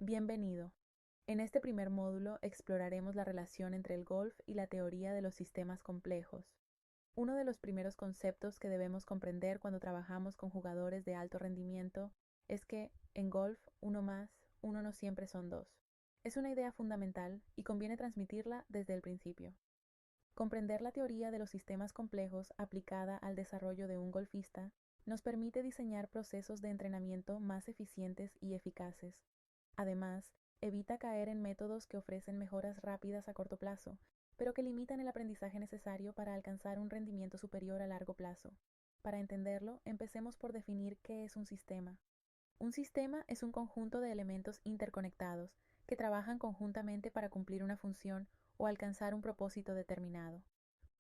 Bienvenido. En este primer módulo exploraremos la relación entre el golf y la teoría de los sistemas complejos. Uno de los primeros conceptos que debemos comprender cuando trabajamos con jugadores de alto rendimiento es que, en golf, uno más, uno no siempre son dos. Es una idea fundamental y conviene transmitirla desde el principio. Comprender la teoría de los sistemas complejos aplicada al desarrollo de un golfista nos permite diseñar procesos de entrenamiento más eficientes y eficaces. Además, evita caer en métodos que ofrecen mejoras rápidas a corto plazo, pero que limitan el aprendizaje necesario para alcanzar un rendimiento superior a largo plazo. Para entenderlo, empecemos por definir qué es un sistema. Un sistema es un conjunto de elementos interconectados que trabajan conjuntamente para cumplir una función o alcanzar un propósito determinado.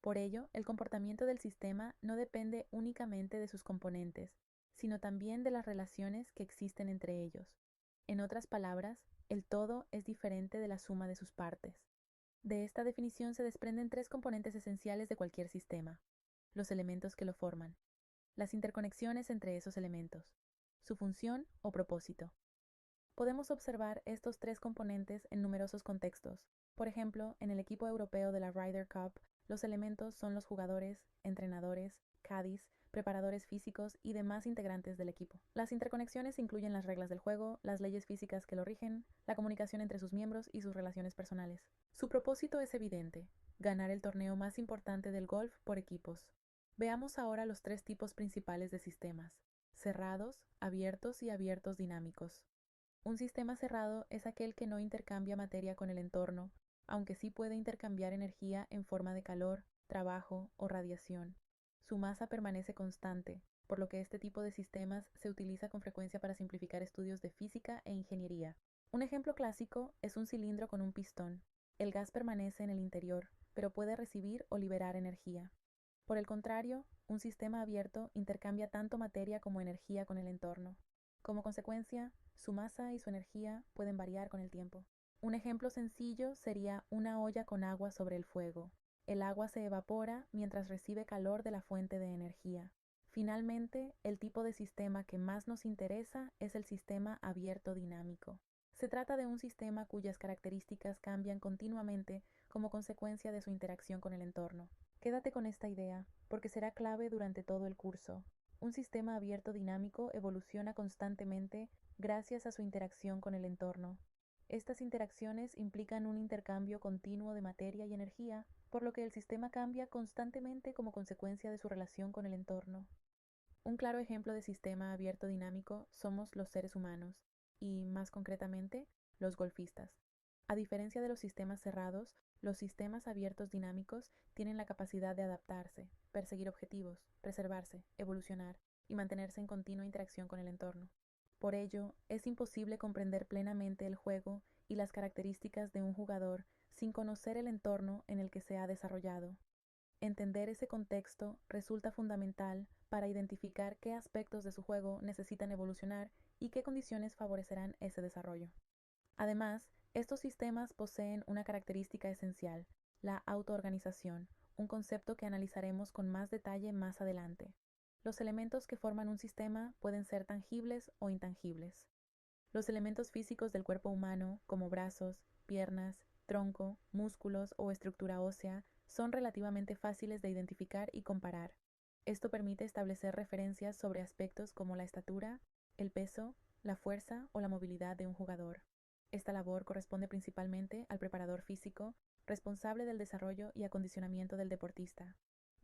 Por ello, el comportamiento del sistema no depende únicamente de sus componentes, sino también de las relaciones que existen entre ellos. En otras palabras, el todo es diferente de la suma de sus partes. De esta definición se desprenden tres componentes esenciales de cualquier sistema: los elementos que lo forman, las interconexiones entre esos elementos, su función o propósito. Podemos observar estos tres componentes en numerosos contextos. Por ejemplo, en el equipo europeo de la Ryder Cup, los elementos son los jugadores, entrenadores, caddies, preparadores físicos y demás integrantes del equipo. Las interconexiones incluyen las reglas del juego, las leyes físicas que lo rigen, la comunicación entre sus miembros y sus relaciones personales. Su propósito es evidente: ganar el torneo más importante del golf por equipos. Veamos ahora los tres tipos principales de sistemas: cerrados, abiertos y abiertos dinámicos. Un sistema cerrado es aquel que no intercambia materia con el entorno, aunque sí puede intercambiar energía en forma de calor, trabajo o radiación. Su masa permanece constante, por lo que este tipo de sistemas se utiliza con frecuencia para simplificar estudios de física e ingeniería. Un ejemplo clásico es un cilindro con un pistón. El gas permanece en el interior, pero puede recibir o liberar energía. Por el contrario, un sistema abierto intercambia tanto materia como energía con el entorno. Como consecuencia, su masa y su energía pueden variar con el tiempo. Un ejemplo sencillo sería una olla con agua sobre el fuego. El agua se evapora mientras recibe calor de la fuente de energía. Finalmente, el tipo de sistema que más nos interesa es el sistema abierto dinámico. Se trata de un sistema cuyas características cambian continuamente como consecuencia de su interacción con el entorno. Quédate con esta idea, porque será clave durante todo el curso. Un sistema abierto dinámico evoluciona constantemente gracias a su interacción con el entorno. Estas interacciones implican un intercambio continuo de materia y energía, por lo que el sistema cambia constantemente como consecuencia de su relación con el entorno. Un claro ejemplo de sistema abierto dinámico somos los seres humanos, y más concretamente, los golfistas. A diferencia de los sistemas cerrados, los sistemas abiertos dinámicos tienen la capacidad de adaptarse, perseguir objetivos, preservarse, evolucionar y mantenerse en continua interacción con el entorno. Por ello, es imposible comprender plenamente el juego y las características de un jugador sin conocer el entorno en el que se ha desarrollado. Entender ese contexto resulta fundamental para identificar qué aspectos de su juego necesitan evolucionar y qué condiciones favorecerán ese desarrollo. Además, estos sistemas poseen una característica esencial: la autoorganización, un concepto que analizaremos con más detalle más adelante. Los elementos que forman un sistema pueden ser tangibles o intangibles. Los elementos físicos del cuerpo humano, como brazos, piernas, tronco, músculos o estructura ósea, son relativamente fáciles de identificar y comparar. Esto permite establecer referencias sobre aspectos como la estatura, el peso, la fuerza o la movilidad de un jugador. Esta labor corresponde principalmente al preparador físico, responsable del desarrollo y acondicionamiento del deportista.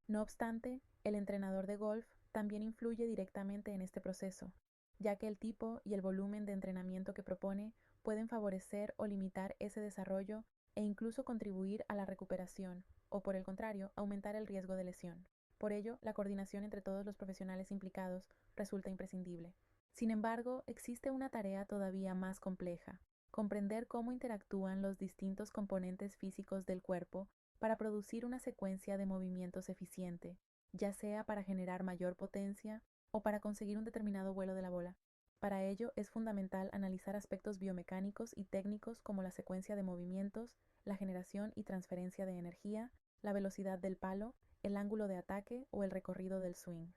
No obstante, el entrenador de golf también influye directamente en este proceso, ya que el tipo y el volumen de entrenamiento que propone pueden favorecer o limitar ese desarrollo e incluso contribuir a la recuperación, o por el contrario, aumentar el riesgo de lesión. Por ello, la coordinación entre todos los profesionales implicados resulta imprescindible. Sin embargo, existe una tarea todavía más compleja: comprender cómo interactúan los distintos componentes físicos del cuerpo para producir una secuencia de movimientos eficiente, ya sea para generar mayor potencia o para conseguir un determinado vuelo de la bola. Para ello es fundamental analizar aspectos biomecánicos y técnicos como la secuencia de movimientos, la generación y transferencia de energía, la velocidad del palo, el ángulo de ataque o el recorrido del swing.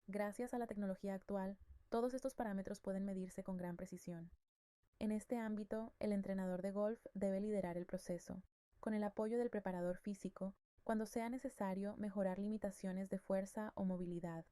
Gracias a la tecnología actual, todos estos parámetros pueden medirse con gran precisión. En este ámbito, el entrenador de golf debe liderar el proceso, con el apoyo del preparador físico, cuando sea necesario mejorar limitaciones de fuerza o movilidad.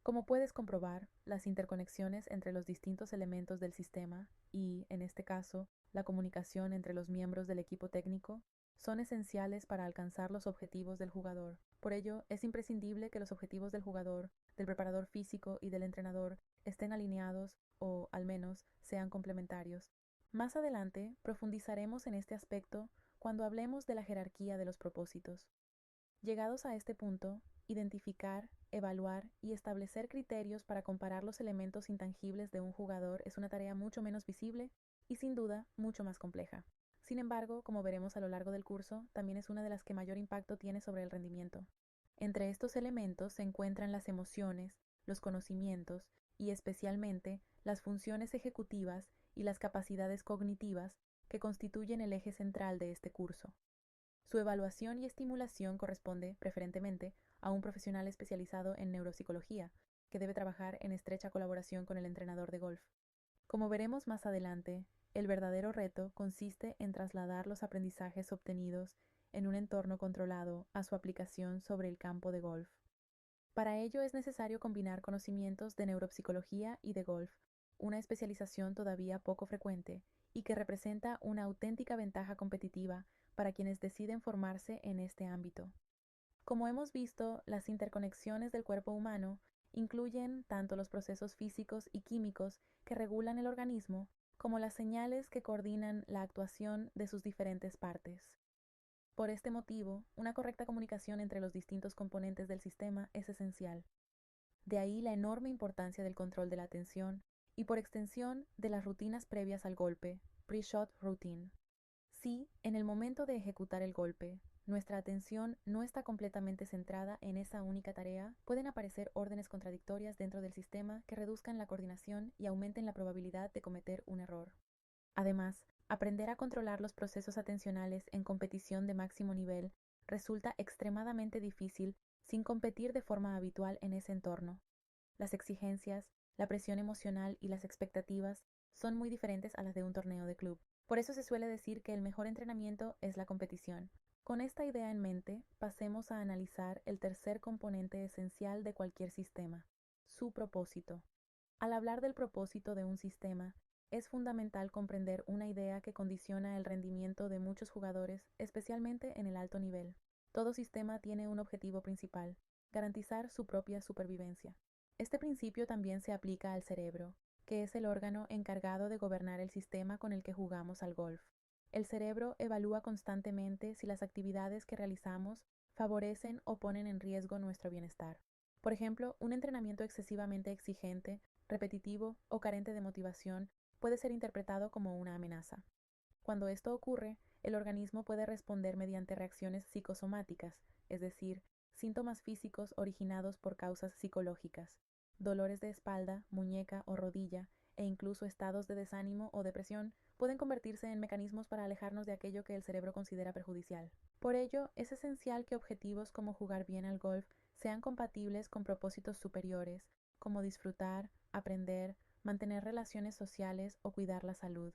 Como puedes comprobar, las interconexiones entre los distintos elementos del sistema y, en este caso, la comunicación entre los miembros del equipo técnico son esenciales para alcanzar los objetivos del jugador. Por ello, es imprescindible que los objetivos del jugador, del preparador físico y del entrenador estén alineados o, al menos, sean complementarios. Más adelante, profundizaremos en este aspecto cuando hablemos de la jerarquía de los propósitos. Llegados a este punto, identificar, evaluar y establecer criterios para comparar los elementos intangibles de un jugador es una tarea mucho menos visible y sin duda mucho más compleja. Sin embargo, como veremos a lo largo del curso, también es una de las que mayor impacto tiene sobre el rendimiento. Entre estos elementos se encuentran las emociones, los conocimientos y especialmente las funciones ejecutivas y las capacidades cognitivas que constituyen el eje central de este curso. Su evaluación y estimulación corresponde, preferentemente, a un profesional especializado en neuropsicología, que debe trabajar en estrecha colaboración con el entrenador de golf. Como veremos más adelante, el verdadero reto consiste en trasladar los aprendizajes obtenidos en un entorno controlado a su aplicación sobre el campo de golf. Para ello es necesario combinar conocimientos de neuropsicología y de golf, una especialización todavía poco frecuente y que representa una auténtica ventaja competitiva para quienes deciden formarse en este ámbito. Como hemos visto, las interconexiones del cuerpo humano incluyen tanto los procesos físicos y químicos que regulan el organismo como las señales que coordinan la actuación de sus diferentes partes. Por este motivo, una correcta comunicación entre los distintos componentes del sistema es esencial. De ahí la enorme importancia del control de la atención y por extensión de las rutinas previas al golpe, pre-shot routine. Si, en el momento de ejecutar el golpe, nuestra atención no está completamente centrada en esa única tarea, pueden aparecer órdenes contradictorias dentro del sistema que reduzcan la coordinación y aumenten la probabilidad de cometer un error. Además, aprender a controlar los procesos atencionales en competición de máximo nivel resulta extremadamente difícil sin competir de forma habitual en ese entorno. Las exigencias, la presión emocional y las expectativas son muy diferentes a las de un torneo de club. Por eso se suele decir que el mejor entrenamiento es la competición. Con esta idea en mente, pasemos a analizar el tercer componente esencial de cualquier sistema, su propósito. Al hablar del propósito de un sistema, es fundamental comprender una idea que condiciona el rendimiento de muchos jugadores, especialmente en el alto nivel. Todo sistema tiene un objetivo principal: garantizar su propia supervivencia. Este principio también se aplica al cerebro, que es el órgano encargado de gobernar el sistema con el que jugamos al golf. El cerebro evalúa constantemente si las actividades que realizamos favorecen o ponen en riesgo nuestro bienestar. Por ejemplo, un entrenamiento excesivamente exigente, repetitivo o carente de motivación puede ser interpretado como una amenaza. Cuando esto ocurre, el organismo puede responder mediante reacciones psicosomáticas, es decir, síntomas físicos originados por causas psicológicas, dolores de espalda, muñeca o rodilla, e incluso estados de desánimo o depresión pueden convertirse en mecanismos para alejarnos de aquello que el cerebro considera perjudicial. Por ello, es esencial que objetivos como jugar bien al golf sean compatibles con propósitos superiores, como disfrutar, aprender, mantener relaciones sociales o cuidar la salud.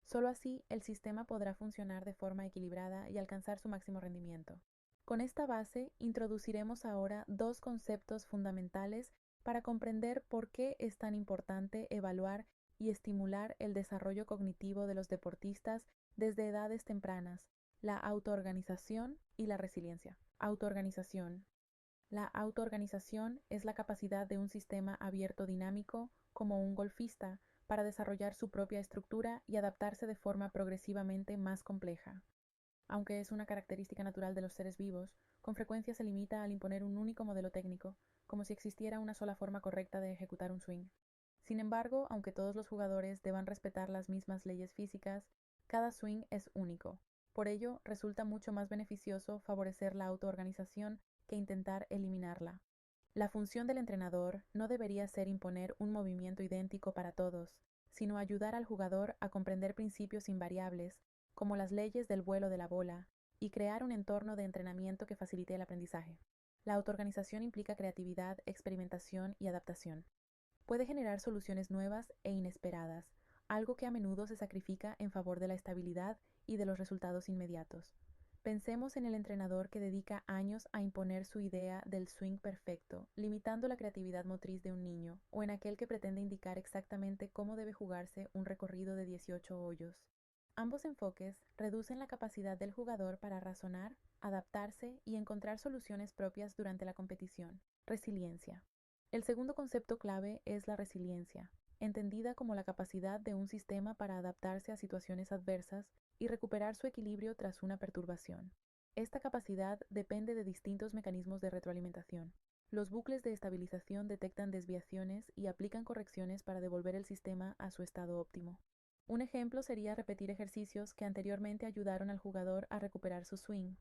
Solo así el sistema podrá funcionar de forma equilibrada y alcanzar su máximo rendimiento. Con esta base, introduciremos ahora dos conceptos fundamentales para comprender por qué es tan importante evaluar y estimular el desarrollo cognitivo de los deportistas desde edades tempranas: la autoorganización y la resiliencia. Autoorganización. La autoorganización es la capacidad de un sistema abierto dinámico, como un golfista, para desarrollar su propia estructura y adaptarse de forma progresivamente más compleja. Aunque es una característica natural de los seres vivos, con frecuencia se limita al imponer un único modelo técnico, como si existiera una sola forma correcta de ejecutar un swing. Sin embargo, aunque todos los jugadores deban respetar las mismas leyes físicas, cada swing es único. Por ello, resulta mucho más beneficioso favorecer la autoorganización que intentar eliminarla. La función del entrenador no debería ser imponer un movimiento idéntico para todos, sino ayudar al jugador a comprender principios invariables, como las leyes del vuelo de la bola, y crear un entorno de entrenamiento que facilite el aprendizaje. La autoorganización implica creatividad, experimentación y adaptación. Puede generar soluciones nuevas e inesperadas, algo que a menudo se sacrifica en favor de la estabilidad y de los resultados inmediatos. Pensemos en el entrenador que dedica años a imponer su idea del swing perfecto, limitando la creatividad motriz de un niño, o en aquel que pretende indicar exactamente cómo debe jugarse un recorrido de 18 hoyos. Ambos enfoques reducen la capacidad del jugador para razonar, adaptarse y encontrar soluciones propias durante la competición. Resiliencia. El segundo concepto clave es la resiliencia, entendida como la capacidad de un sistema para adaptarse a situaciones adversas y recuperar su equilibrio tras una perturbación. Esta capacidad depende de distintos mecanismos de retroalimentación. Los bucles de estabilización detectan desviaciones y aplican correcciones para devolver el sistema a su estado óptimo. Un ejemplo sería repetir ejercicios que anteriormente ayudaron al jugador a recuperar su swing.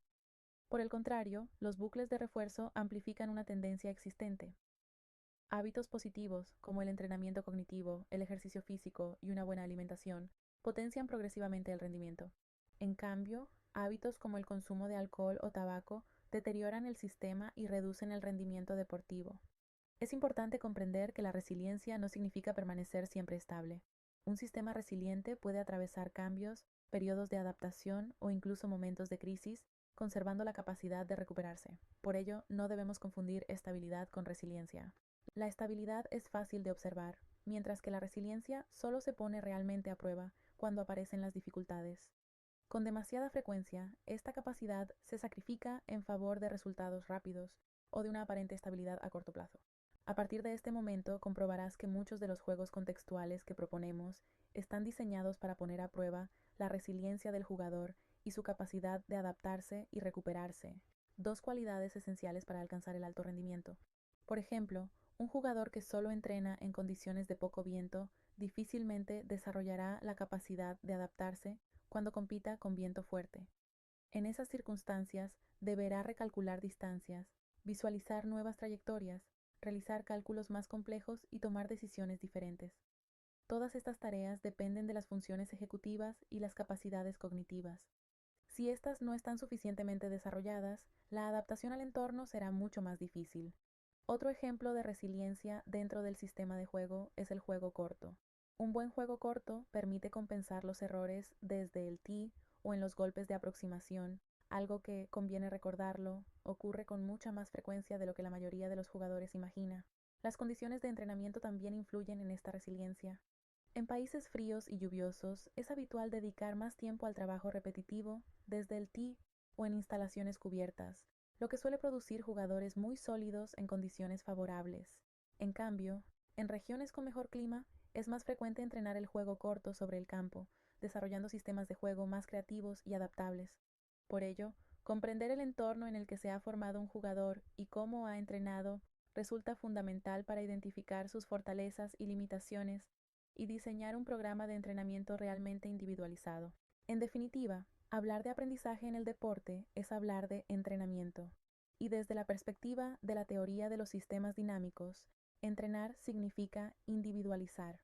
Por el contrario, los bucles de refuerzo amplifican una tendencia existente. Hábitos positivos, como el entrenamiento cognitivo, el ejercicio físico y una buena alimentación, potencian progresivamente el rendimiento. En cambio, hábitos como el consumo de alcohol o tabaco deterioran el sistema y reducen el rendimiento deportivo. Es importante comprender que la resiliencia no significa permanecer siempre estable. Un sistema resiliente puede atravesar cambios, periodos de adaptación o incluso momentos de crisis, conservando la capacidad de recuperarse. Por ello, no debemos confundir estabilidad con resiliencia. La estabilidad es fácil de observar, mientras que la resiliencia solo se pone realmente a prueba cuando aparecen las dificultades. Con demasiada frecuencia, esta capacidad se sacrifica en favor de resultados rápidos o de una aparente estabilidad a corto plazo. A partir de este momento comprobarás que muchos de los juegos contextuales que proponemos están diseñados para poner a prueba la resiliencia del jugador y su capacidad de adaptarse y recuperarse, dos cualidades esenciales para alcanzar el alto rendimiento. Por ejemplo, un jugador que solo entrena en condiciones de poco viento difícilmente desarrollará la capacidad de adaptarse cuando compita con viento fuerte. En esas circunstancias deberá recalcular distancias, visualizar nuevas trayectorias, realizar cálculos más complejos y tomar decisiones diferentes. Todas estas tareas dependen de las funciones ejecutivas y las capacidades cognitivas. Si éstas no están suficientemente desarrolladas, la adaptación al entorno será mucho más difícil. Otro ejemplo de resiliencia dentro del sistema de juego es el juego corto. Un buen juego corto permite compensar los errores desde el tee o en los golpes de aproximación, algo que, conviene recordarlo, ocurre con mucha más frecuencia de lo que la mayoría de los jugadores imagina. Las condiciones de entrenamiento también influyen en esta resiliencia. En países fríos y lluviosos es habitual dedicar más tiempo al trabajo repetitivo desde el tee o en instalaciones cubiertas, lo que suele producir jugadores muy sólidos en condiciones favorables. En cambio, en regiones con mejor clima, es más frecuente entrenar el juego corto sobre el campo, desarrollando sistemas de juego más creativos y adaptables. Por ello, comprender el entorno en el que se ha formado un jugador y cómo ha entrenado resulta fundamental para identificar sus fortalezas y limitaciones y diseñar un programa de entrenamiento realmente individualizado. En definitiva, hablar de aprendizaje en el deporte es hablar de entrenamiento. Y desde la perspectiva de la teoría de los sistemas dinámicos, entrenar significa individualizar.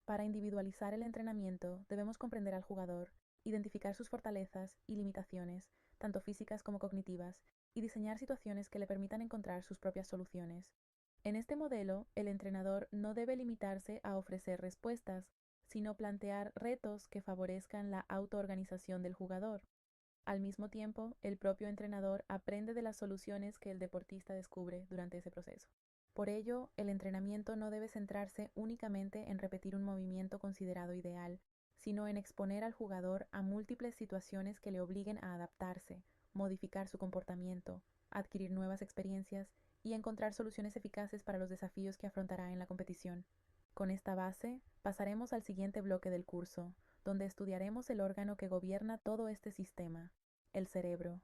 Para individualizar el entrenamiento debemos comprender al jugador, identificar sus fortalezas y limitaciones, tanto físicas como cognitivas, y diseñar situaciones que le permitan encontrar sus propias soluciones. En este modelo, el entrenador no debe limitarse a ofrecer respuestas, sino plantear retos que favorezcan la autoorganización del jugador. Al mismo tiempo, el propio entrenador aprende de las soluciones que el deportista descubre durante ese proceso. Por ello, el entrenamiento no debe centrarse únicamente en repetir un movimiento considerado ideal, sino en exponer al jugador a múltiples situaciones que le obliguen a adaptarse, modificar su comportamiento, adquirir nuevas experiencias y encontrar soluciones eficaces para los desafíos que afrontará en la competición. Con esta base, pasaremos al siguiente bloque del curso, donde estudiaremos el órgano que gobierna todo este sistema, el cerebro.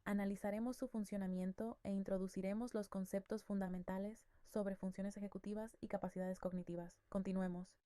Analizaremos su funcionamiento e introduciremos los conceptos fundamentales sobre funciones ejecutivas y capacidades cognitivas. Continuemos.